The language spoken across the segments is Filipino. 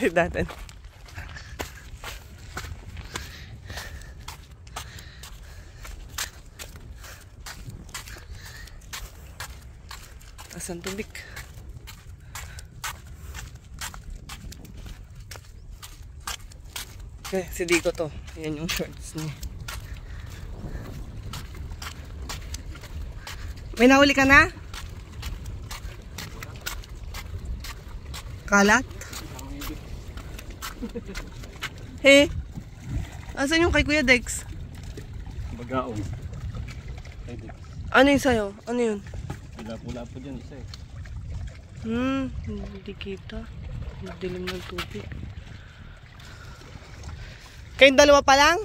Balik natin. Asan tubig? Okay, si Dico to. Ayan yung shorts niya. May nahuli ka na? Kalat? Hey, asan yung kay Kuya Dex? Bagaong. Ano yung sayo? Ano yun? Pula po dyan isa eh. Hindi kita. Dilim ng tubig. Kayong dalawa pa lang?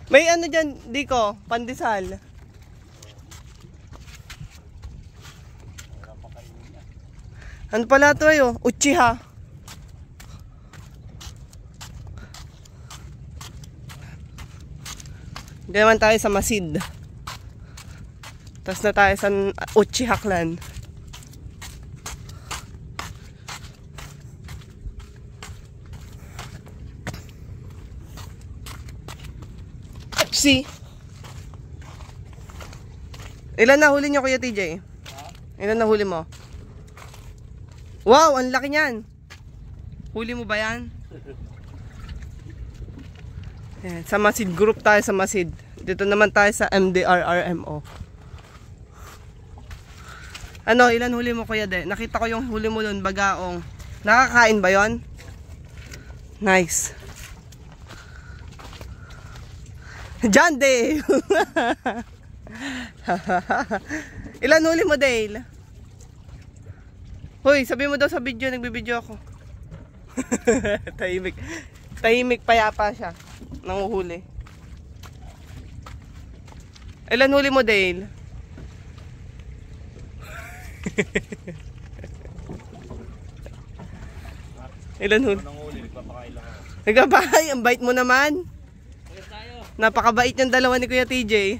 May ano dyan, Dico? Pandesal. Ano pala ito ayo? Uchiha. Hindi naman tayo sa Masid. Tapos na tayo sa Uchiha Clan. See? Ilan na huli niyo, Kuya TJ? Ilan na huli mo? Wow, ang laki niyan. Huli mo ba yan? Ayan, sa Masid group tayo sa Masid. Dito naman tayo sa MDRRMO. Ano, ilan huli mo, Kuya De? Nakita ko yung huli mo doon, bagaong. Nakakain ba yon? Nice. John Dale. Ilan huli mo, Dale? Hoy, sabi mo daw sa video, nagbibideo ako. Tahimik. Tahimik, payapa siya. Nanguhuli. Ilan huli mo, Dale? Ilan huli? Nagpapakain, ang bait mo naman. Napakabait yung dalawa ni Kuya TJ.